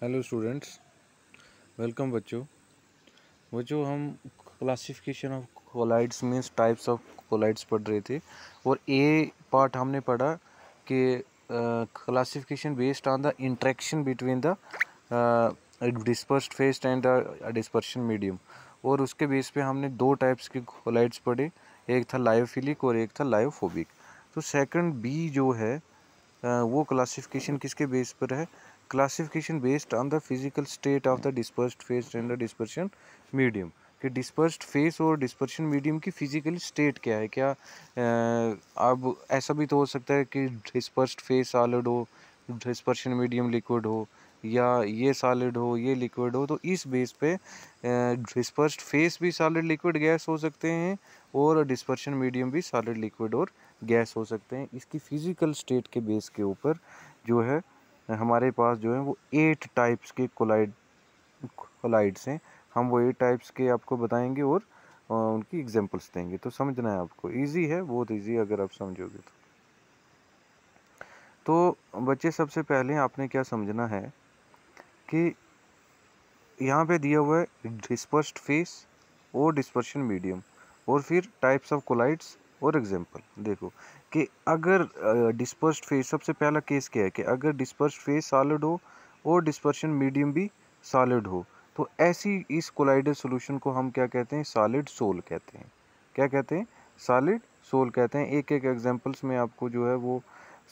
Hello students, welcome बच्चों हम classification of colloids means types of colloids पढ़ रहे थे। और ए पार्ट हमने पढ़ा कि classification based on the interaction between the dispersed phase and the dispersion medium. और उसके बेस पे हमने दो टाइप्स के कोलाइड्स पढ़े, एक था लायोफिलिक और एक था लायोफोबिक। तो सेकंड बी जो है वो क्लासिफिकेशन किसके बेस पर है? Classification based on the physical state of the dispersed phase and the dispersion medium. कि डिस्पर्स्ड फेस और डिस्पर्शन मीडियम की फिजिकल स्टेट क्या है। क्या अब ऐसा भी तो हो सकता है कि डिस्पर्स्ड फेस सॉलिड हो, डिस्पर्शन मीडियम लिक्विड हो, या ये सॉलिड हो ये लिक्विड हो। तो इस बेस पे डिस्पर्स्ड फेस भी सॉलिड लिक्विड गैस हो सकते हैं और डिस्पर्शन मीडियम भी सॉलिड लिक्विड और गैस हो सकते हैं। इसकी फिजिकल स्टेट के बेस के ऊपर जो है हमारे पास जो है वो 8 टाइप्स के कोलाइड्स हैं। हम वो 8 टाइप्स के आपको बताएंगे और उनकी एग्जांपल्स देंगे। तो समझना है आपको, इजी है, बहुत इजी अगर आप समझोगे तो बच्चे सबसे पहले आपने क्या समझना है कि यहाँ पे दिया हुआ है डिस्पर्स्ड फेस और डिस्पर्शन मीडियम और फिर टाइप्स ऑफ कोलाइड्स और एग्जांपल। देखो कि अगर डिस्पर्स्ड फेस, सबसे पहला केस क्या है कि अगर डिस्पर्स्ड फेस सॉलिड हो और डिस्पर्शन मीडियम भी सॉलिड हो, तो ऐसी इस कोलाइडल सॉल्यूशन को हम क्या कहते हैं? सॉलिड सोल कहते हैं। क्या कहते हैं? सॉलिड सोल कहते हैं। एक एक एग्जांपल्स में आपको जो है वो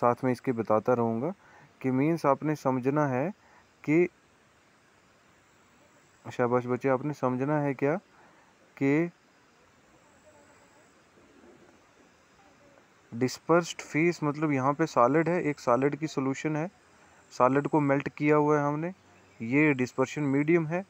साथ में इसके बताता रहूँगा कि मीन्स आपने समझना है कि, शाबाश बच्चे, आपने समझना है क्या कि डिस्पर्स्ड फेस मतलब यहाँ पे सॉलिड है, एक सॉलिड की सॉल्यूशन है, सॉलिड को मेल्ट किया हुआ है हमने, ये डिस्पर्शन मीडियम है।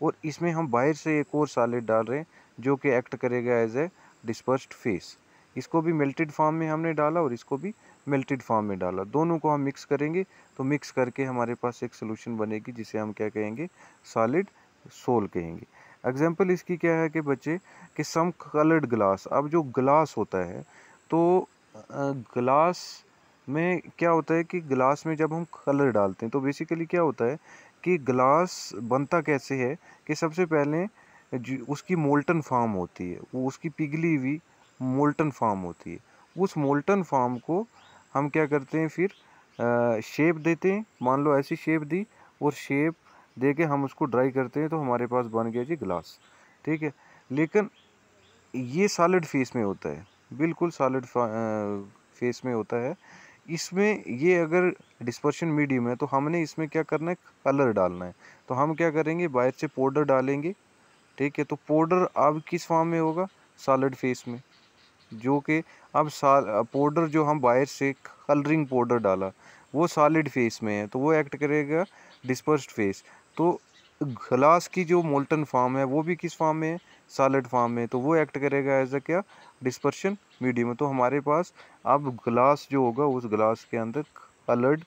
और इसमें हम बाहर से एक और सॉलिड डाल रहे हैं जो कि एक्ट करेगा एज ए डिस्पर्स्ड फेस। इसको भी मेल्टेड फॉर्म में हमने डाला और इसको भी मेल्टेड फॉर्म में डाला, दोनों को हम मिक्स करेंगे तो मिक्स करके हमारे पास एक सोल्यूशन बनेगी जिसे हम क्या कहेंगे? सॉलिड सोल कहेंगे। एग्जाम्पल इसकी क्या है कि बच्चे कि सम कलर्ड ग्लास। अब जो ग्लास होता है तो ग्लास में क्या होता है कि ग्लास में जब हम कलर डालते हैं तो बेसिकली क्या होता है कि ग्लास बनता कैसे है कि सबसे पहले उसकी मोल्टन फॉर्म होती है, वो उसकी पिघली हुई मोल्टन फॉर्म होती है। उस मोल्टन फॉर्म को हम क्या करते हैं फिर शेप देते हैं, मान लो ऐसी शेप दी और शेप दे के हम उसको ड्राई करते हैं तो हमारे पास बन गया जी ग्लास। ठीक है, लेकिन ये सॉलिड फेस में होता है, बिल्कुल सॉलिड फेस में होता है। इसमें ये अगर डिस्पर्शन मीडियम है तो हमने इसमें क्या करना है? कलर डालना है। तो हम क्या करेंगे? बाहर से पाउडर डालेंगे। ठीक है, तो पाउडर अब किस फॉर्म में होगा? सॉलिड फेस में। जो कि अब पाउडर जो हम बाहर से कलरिंग पाउडर डाला वो सॉलिड फेस में है तो वो एक्ट करेगा डिस्पर्स्ड फेस। तो ग्लास की जो मोल्टन फॉर्म है वो भी किस फॉर्म में है? सॉलिड फॉर्म में, तो वो एक्ट करेगा एज अ क्या? Dispersion medium. तो हमारे पास अब ग्लास जो होगा उस ग्लास के अंदर कलर्ड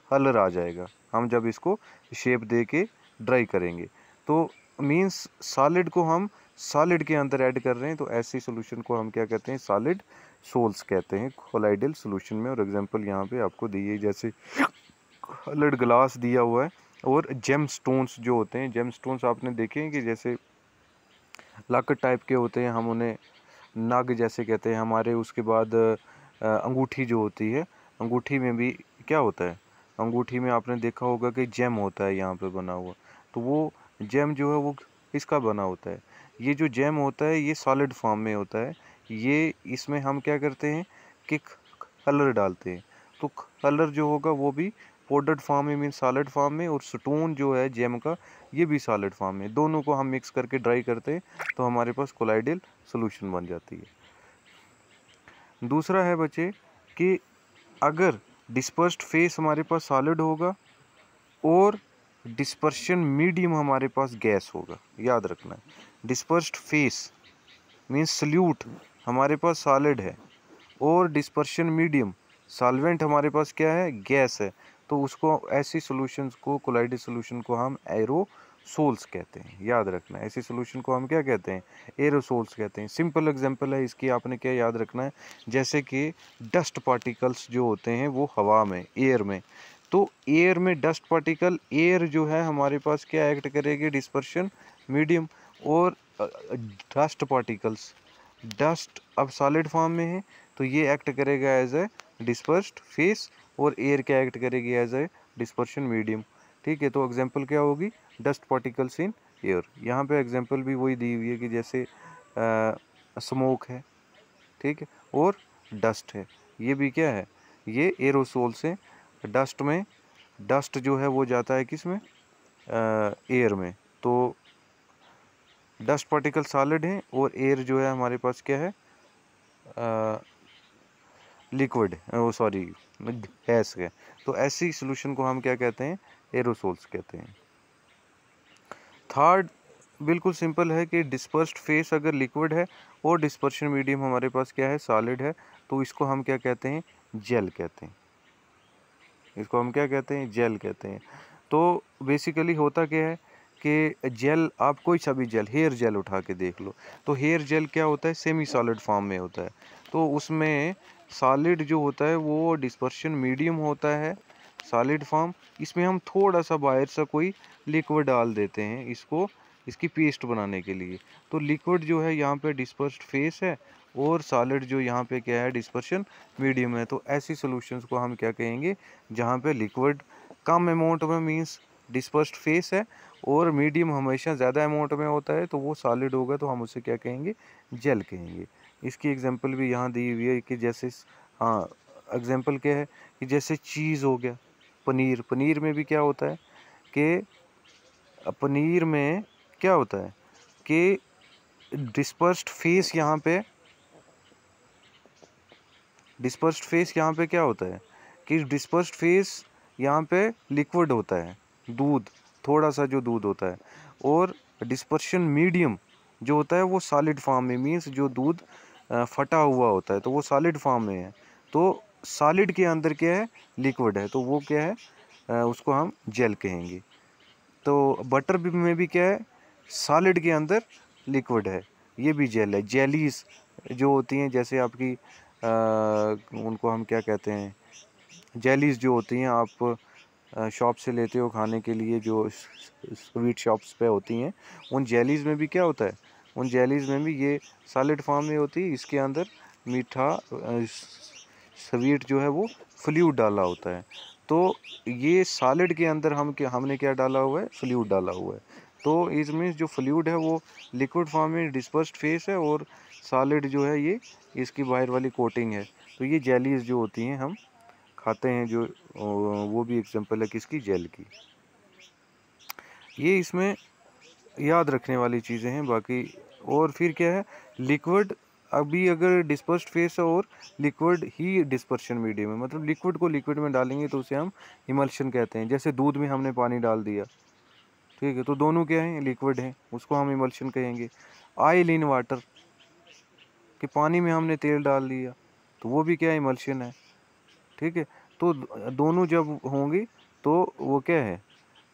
कलर आ जाएगा हम जब इसको शेप दे के ड्राई करेंगे। तो मींस सॉलिड को हम सॉलिड के अंदर ऐड कर रहे हैं, तो ऐसी सॉल्यूशन को हम क्या कहते हैं? सॉलिड सोल्स कहते हैं कोलाइडल सॉल्यूशन में। और एग्जांपल यहाँ पे आपको दी है, जैसे कलर्ड ग्लास दिया हुआ है। और जेम स्टोन्स जो होते हैं, जेम स्टोन्स आपने देखे हैं कि जैसे लाकट टाइप के होते हैं, हम उन्हें नाग जैसे कहते हैं हमारे। उसके बाद अंगूठी जो होती है, अंगूठी में भी क्या होता है? अंगूठी में आपने देखा होगा कि जेम होता है यहाँ पे बना हुआ। तो वो जेम जो है वो किसका बना होता है? ये जो जेम होता है ये सॉलिड फॉर्म में होता है। ये इसमें हम क्या करते हैं कि कलर डालते हैं। तो कलर जो होगा वो भी पाउडर्ड फॉर्म में, मीन सॉलिड फॉर्म में, और स्टोन जो है जेम का ये भी सॉलिड फॉर्म में। दोनों को हम मिक्स करके ड्राई करते हैं तो हमारे पास कोलाइडल सॉल्यूशन बन जाती है। दूसरा है बच्चे कि अगर डिस्पर्स्ड फेस हमारे पास सॉलिड होगा और डिस्पर्शन मीडियम हमारे पास गैस होगा, याद रखना है। डिस्पर्स्ड फेस मीन्स सल्यूट हमारे पास सॉलिड है और डिस्पर्शन मीडियम सॉल्वेंट हमारे पास क्या है? गैस है। तो उसको, ऐसी सॉल्यूशंस को, कोलाइडल सॉल्यूशन को हम एरोसोल्स कहते हैं। याद रखना है, ऐसी सॉल्यूशन को हम क्या कहते हैं? एरोसोल्स कहते हैं। सिंपल एग्जांपल है इसकी, आपने क्या याद रखना है? जैसे कि डस्ट पार्टिकल्स जो होते हैं वो हवा में, एयर में, तो एयर में डस्ट पार्टिकल, एयर जो है हमारे पास क्या एक्ट करेगी, डिस्पर्शन मीडियम। और डस्ट पार्टिकल्स, डस्ट अब सॉलिड फॉर्म में है तो ये एक्ट करेगा एज ए डिस्पर्स्ड फेस, और एयर क्या एक्ट करेगी एज ए डिस्पर्शन मीडियम। ठीक है, तो एग्जांपल क्या होगी, डस्ट पार्टिकल्स इन एयर। यहाँ पे एग्जांपल भी वही दी हुई है कि जैसे स्मोक है, ठीक है, और डस्ट है। ये भी क्या है, ये एरोसोल से, डस्ट में, डस्ट जो है वो जाता है किस में, एयर में। तो डस्ट पार्टिकल सॉलिड है और एयर जो है हमारे पास क्या है, लिक्विड, वो सॉरी गैस है। तो ऐसी सॉल्यूशन को हम क्या कहते हैं, एरोसोल्स कहते हैं। थर्ड बिल्कुल सिंपल है कि डिस्पर्स्ड फेस अगर लिक्विड है और डिस्पर्शन मीडियम हमारे पास क्या है, सॉलिड है, तो इसको हम क्या कहते हैं, जेल कहते हैं। इसको हम क्या कहते हैं, जेल कहते हैं। तो बेसिकली होता क्या है कि जेल, आप कोई सा भी जेल, हेयर जेल उठा के देख लो, तो हेयर जेल क्या होता है, सेमी सॉलिड फॉर्म में होता है। तो उसमें सॉलिड जो होता है वो डिस्पर्शन मीडियम होता है, सॉलिड फॉर्म। इसमें हम थोड़ा सा बाहर सा कोई लिक्विड डाल देते हैं इसको, इसकी पेस्ट बनाने के लिए। तो लिक्विड जो है यहाँ पे डिस्पर्स्ड फेस है, और सॉलिड जो यहाँ पे क्या है, डिस्पर्शन मीडियम है। तो ऐसी सॉल्यूशंस को हम क्या कहेंगे, जहाँ पे लिक्विड कम अमाउंट में मींस डिस्पर्स्ड फेस है, और मीडियम हमेशा ज़्यादा अमाउंट में होता है, तो वो सॉलिड होगा, तो हम उसे क्या कहेंगे, जेल कहेंगे। इसकी एग्जांपल भी यहाँ दी हुई है कि जैसे, हाँ एग्जांपल क्या है कि जैसे चीज़ हो गया, पनीर, पनीर में भी क्या होता है कि पनीर में क्या होता है कि डिस्पर्स्ड फेस यहाँ पे, डिस्पर्स्ड फेस यहाँ पे क्या होता है कि डिस्पर्स्ड फेस यहाँ पे लिक्विड होता है, दूध, थोड़ा सा जो दूध होता है, और डिस्पर्शन मीडियम जो होता है वो सॉलिड फॉर्म में, मीन्स जो दूध फटा हुआ होता है, तो वो सॉलिड फॉर्म में है। तो सॉलिड के अंदर क्या है, लिक्विड है, तो वो क्या है, उसको हम जेल कहेंगे। तो बटर भी में भी क्या है, सॉलिड के अंदर लिक्विड है, ये भी जेल है। जेलीज जो होती हैं, जैसे आपकी उनको हम क्या कहते हैं, जेलीज जो होती हैं, आप शॉप से लेते हो खाने के लिए, जो स्वीट शॉप्स पे होती हैं, उन जेलीज में भी क्या होता है, उन जेलीज में भी ये सॉलिड फॉर्म में होती है, इसके अंदर मीठा स्वीट जो है वो फ्लूइड डाला होता है। तो ये सॉलिड के अंदर हमने क्या डाला हुआ है, फ्लूइड डाला हुआ है। तो इसमें जो फ्लूइड है वो लिक्विड फॉर्म में डिस्पर्स्ड फेस है, और सॉलिड जो है ये इसकी बाहर वाली कोटिंग है। तो ये जेलीज जो होती हैं हम खाते हैं, जो वो भी एग्जांपल है किसकी, जेल की। ये इसमें याद रखने वाली चीज़ें हैं बाकी। और फिर क्या है, लिक्विड अभी अगर डिस्पर्स्ड फेस है और लिक्विड ही डिस्पर्शन मीडियम है, मतलब लिक्विड को लिक्विड में डालेंगे तो उसे हम इमल्शन कहते हैं। जैसे दूध में हमने पानी डाल दिया, ठीक है, तो दोनों क्या हैं, लिक्विड हैं, उसको हम इमल्शन कहेंगे। ऑयल इन वाटर, कि पानी में हमने तेल डाल दिया, तो वो भी क्या, इमल्शन है, ठीक है। तो दोनों जब होंगी तो वो क्या है,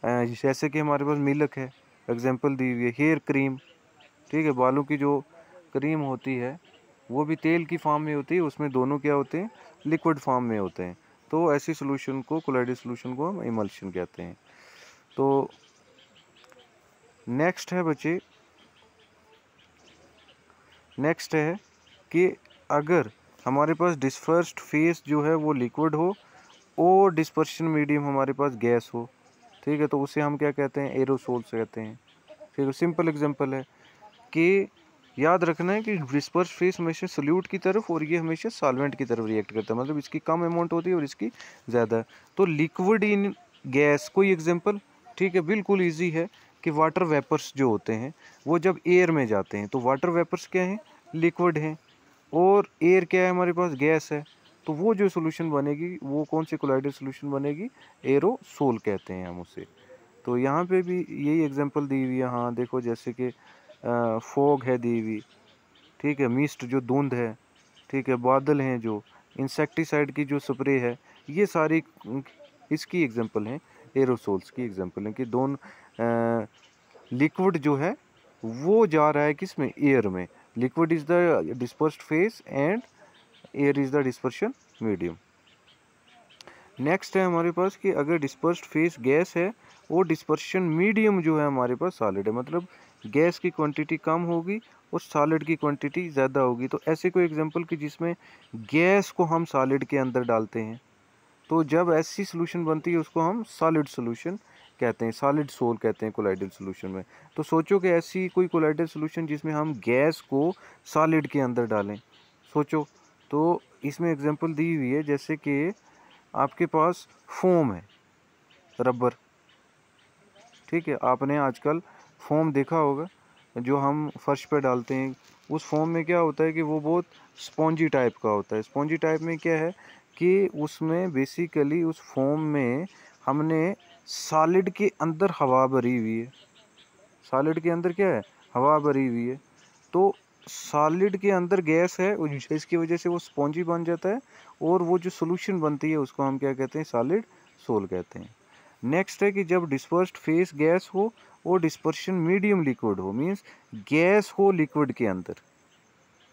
जैसे कि हमारे पास मिल्क है, एग्जांपल दी हुई है, हेयर क्रीम, ठीक है, बालों की जो क्रीम होती है वो भी तेल की फॉर्म में होती है, उसमें दोनों क्या होते हैं, लिक्विड फॉर्म में होते हैं। तो ऐसी सॉल्यूशन को, कोलाइडेड सॉल्यूशन को हम इमल्शन कहते हैं। तो नेक्स्ट है बच्चे, नेक्स्ट है कि अगर हमारे पास डिस्पर्स्ड फेस जो है वो लिक्विड हो और डिस्पर्शन मीडियम हमारे पास गैस हो, ठीक है, तो उसे हम क्या कहते हैं, एरोसोल्स कहते हैं। ठीक है, सिंपल एग्जांपल है कि याद रखना है कि डिस्पर्स फेस हमेशा सोल्यूट की तरफ और ये हमेशा सॉल्वेंट की तरफ रिएक्ट करता है, मतलब इसकी कम अमाउंट होती है और इसकी ज़्यादा। तो लिक्विड इन गैस, कोई एग्जांपल, ठीक है, बिल्कुल इजी है कि वाटर वेपर्स जो होते हैं वो जब एयर में जाते हैं, तो वाटर वेपर्स क्या हैं, लिक्विड हैं, और एयर क्या है हमारे पास, गैस है। तो वो जो सोल्यूशन बनेगी वो कौन सी कोलाइडल सोल्यूशन बनेगी, एरोसोल कहते हैं हम उसे। तो यहाँ पे भी यही एग्जांपल दी हुई है, हाँ देखो, जैसे कि फॉग है दी हुई, ठीक है, मिस्ट जो धुंध है, ठीक है, बादल हैं, जो इंसेक्टिसाइड की जो स्प्रे है, ये सारी इसकी एग्जांपल हैं, एरोसोल्स की एग्जांपल है कि दोनों लिक्विड जो है वो जा रहा है किस में, एयर में। Liquid is the dispersed phase and air is the dispersion medium. Next है हमारे पास कि अगर डिस्पर्स्ड फेस गैस है और डिस्पर्शन मीडियम जो है हमारे पास सॉलिड है, मतलब गैस की क्वांटिटी कम होगी और सॉलिड की क्वांटिटी ज़्यादा होगी। तो ऐसे कोई एग्जांपल कि जिसमें गैस को हम सॉलिड के अंदर डालते हैं, तो जब ऐसी सॉल्यूशन बनती है उसको हम सॉलिड सॉल्यूशन कहते हैं, सॉलिड सोल कहते हैं कोलाइडल सॉल्यूशन में। तो सोचो कि ऐसी कोई कोलाइडल सॉल्यूशन जिसमें हम गैस को सॉलिड के अंदर डालें, सोचो। तो इसमें एग्जांपल दी हुई है, जैसे कि आपके पास फोम है, रबर, ठीक है। आपने आजकल फोम देखा होगा जो हम फर्श पे डालते हैं। उस फोम में क्या होता है कि वो बहुत स्पॉन्जी टाइप का होता है। स्पॉन्जी टाइप में क्या है कि उसमें बेसिकली उस फोम में हमने सॉलिड के अंदर हवा भरी हुई है। सॉलिड के अंदर क्या है, हवा भरी हुई है। तो सॉलिड के अंदर गैस है, इसकी वजह से वो स्पॉन्जी बन जाता है और वो जो सोल्यूशन बनती है उसको हम क्या कहते हैं, सॉलिड सोल कहते हैं। नेक्स्ट है कि जब डिस्पर्स्ड फेस गैस हो और डिस्पर्शन मीडियम लिक्विड हो, मींस गैस हो लिक्विड के अंदर,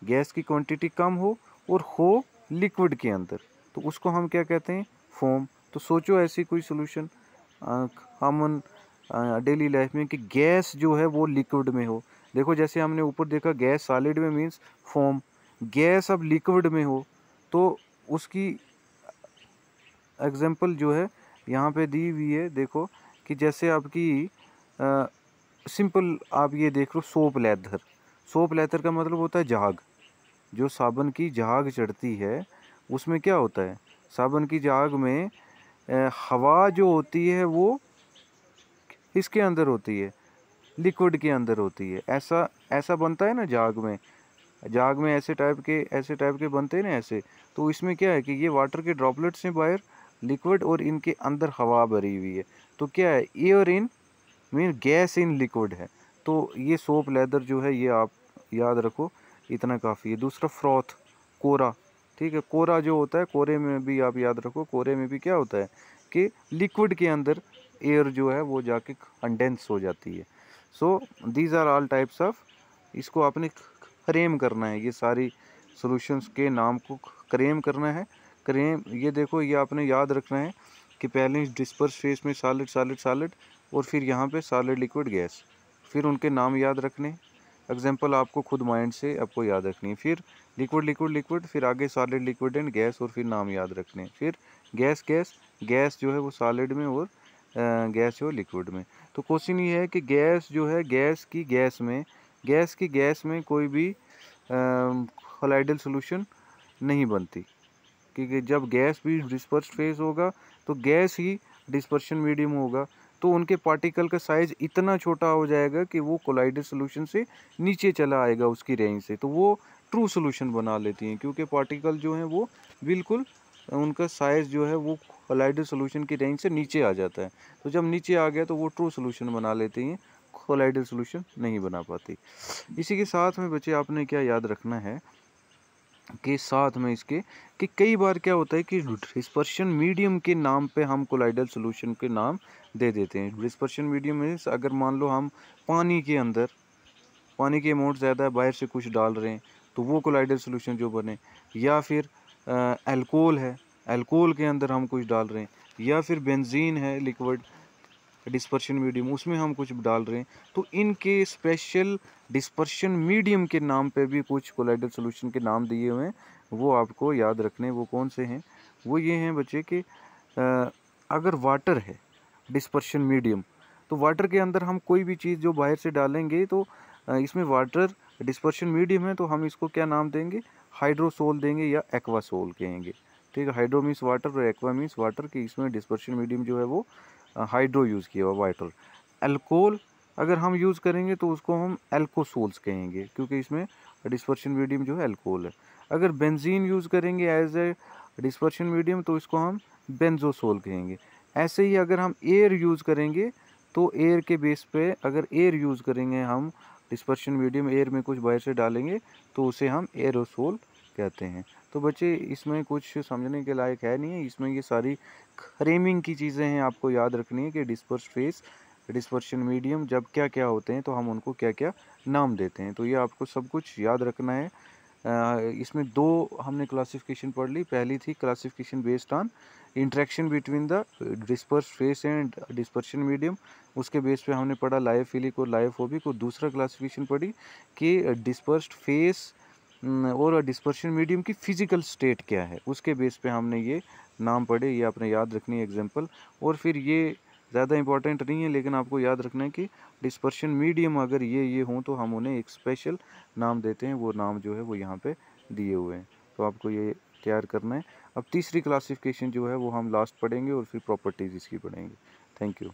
गैस की क्वांटिटी कम हो और हो लिक्विड के अंदर, तो उसको हम क्या कहते हैं, फोम। तो सोचो ऐसी कोई सोल्यूशन कॉमन डेली लाइफ में कि गैस जो है वो लिक्विड में हो। देखो जैसे हमने ऊपर देखा गैस सॉलिड में मींस फोम, गैस अब लिक्विड में हो तो उसकी एग्जांपल जो है यहाँ पे दी हुई है। देखो कि जैसे आपकी सिंपल आप ये देख लो, सोप लेदर। सोप लेदर का मतलब होता है झाग। जो साबुन की झाग चढ़ती है उसमें क्या होता है, साबुन की झाग में हवा जो होती है वो इसके अंदर होती है, लिक्विड के अंदर होती है। ऐसा ऐसा बनता है ना झाग में, झाग में ऐसे टाइप के बनते हैं ना ऐसे। तो इसमें क्या है कि ये वाटर के ड्रॉपलेट्स हैं बाहर, लिक्विड, और इनके अंदर हवा भरी हुई है। तो क्या है, air in mean gas in liquid है। तो ये सोप लेदर जो है ये आप याद रखो, इतना काफ़ी है। दूसरा फ्रॉथ, कोरा, ठीक है। कोरा जो होता है, कोरे में भी आप याद रखो, कोरे में भी क्या होता है कि लिक्विड के अंदर एयर जो है वो जाके कंडेंस हो जाती है। So these are all types of, इसको आपने क्रेम करना है, ये सारी सॉल्यूशंस के नाम को क्रेम करना है। क्रेम, ये देखो ये आपने याद रखना है कि पहले डिस्पर्स फेस में सॉलिड सॉलिड सॉलिड और फिर यहाँ पे सॉलिड लिक्विड गैस, फिर उनके नाम याद रखने। एग्जांपल आपको खुद माइंड से आपको याद रखनी है। फिर लिक्विड लिक्विड लिक्विड, फिर आगे सॉलिड लिक्विड एंड गैस, और फिर नाम याद रखने। फिर गैस गैस, गैस जो है वो सॉलिड में और गैस जो है लिक्विड में। तो क्वेश्चन ये है कि गैस जो है, गैस की गैस में कोई भी कोलाइडल सॉल्यूशन नहीं बनती, क्योंकि जब गैस भी डिस्पर्स्ड फेज होगा तो गैस ही डिस्पर्शन मीडियम होगा। तो उनके पार्टिकल का साइज इतना छोटा हो जाएगा कि वो कोलाइडल सॉल्यूशन से नीचे चला आएगा उसकी रेंज से, तो वो ट्रू सॉल्यूशन बना लेती हैं, क्योंकि पार्टिकल जो हैं वो बिल्कुल उनका साइज जो है वो कोलाइडल सॉल्यूशन की रेंज से नीचे आ जाता है। तो जब नीचे आ गया तो वो ट्रू सॉल्यूशन बना लेती हैं, कोलाइडल सॉल्यूशन नहीं बना पाती। इसी के साथ में बच्चे आपने क्या याद रखना है के साथ में इसके कि कई बार क्या होता है कि डिस्पर्शन मीडियम के नाम पे हम कोलाइडल सॉल्यूशन के नाम दे देते हैं। डिस्पर्शन मीडियम मीन्स अगर मान लो हम पानी के अंदर, पानी की अमाउंट ज़्यादा है, बाहर से कुछ डाल रहे हैं तो वो कोलाइडल सॉल्यूशन जो बने, या फिर अल्कोहल है, अल्कोहल के अंदर हम कुछ डाल रहे हैं, या फिर बेंजीन है लिक्विड डिस्पर्शन मीडियम उसमें हम कुछ डाल रहे हैं, तो इनके स्पेशल डिस्पर्शन मीडियम के नाम पे भी कुछ कोलाइडल सॉल्यूशन के नाम दिए हुए हैं, वो आपको याद रखने। वो कौन से हैं, वो ये हैं बच्चे कि अगर वाटर है डिस्पर्शन मीडियम, तो वाटर के अंदर हम कोई भी चीज़ जो बाहर से डालेंगे तो इसमें वाटर डिस्पर्शन मीडियम है तो हम इसको क्या नाम देंगे, हाइड्रोसोल देंगे या एक्वासोल कहेंगे, ठीक है। हाइड्रो मीन्स वाटर और एक्वा मीन्स वाटर, कि इसमें डिस्पर्शन मीडियम जो है वो हाइड्रो यूज़ किया हुआ वाटर। अल्कोहल अगर हम यूज़ करेंगे तो उसको हम एल्कोसोल्स कहेंगे, क्योंकि इसमें डिस्पर्शन मीडियम जो है अल्कोहल है। अगर बेंजीन यूज़ करेंगे एज ए डिस्पर्शन मीडियम तो इसको हम बेंजोसोल कहेंगे। ऐसे ही अगर हम एयर यूज़ करेंगे तो एयर के बेस पे अगर एयर यूज़ करेंगे हम डिस्पर्शन मीडियम, एयर में कुछ बाहर से डालेंगे तो उसे हम एरोसोल कहते हैं। तो बच्चे इसमें कुछ समझने के लायक है नहीं है, इसमें ये सारी फ्रेमिंग की चीज़ें हैं, आपको याद रखनी है कि डिस्पर्स फेस, डिस्पर्शन मीडियम जब क्या क्या होते हैं तो हम उनको क्या क्या नाम देते हैं, तो ये आपको सब कुछ याद रखना है। इसमें दो हमने क्लासिफिकेशन पढ़ ली। पहली थी classification based on interaction between the disperse phase and dispersion medium, उसके बेस पे हमने पढ़ा लायोफिलिक और लायोफोबिक। और दूसरा क्लासिफिकेशन पढ़ी कि डिस्पर्स्ड फेस और डिस्पर्शन मीडियम की फिजिकल स्टेट क्या है, उसके बेस पे हमने ये नाम पढ़े। ये आपने याद रखनी है एग्जाम्पल। और फिर ये ज़्यादा इंपॉर्टेंट नहीं है, लेकिन आपको याद रखना है कि डिस्पर्शन मीडियम अगर ये हों तो हम उन्हें एक स्पेशल नाम देते हैं। वो नाम जो है वो यहाँ पे दिए हुए हैं, तो आपको ये तैयार करना है। अब तीसरी क्लासिफिकेशन जो है वो हम लास्ट पढ़ेंगे और फिर प्रॉपर्टीज़ इसकी पढ़ेंगे। Thank you.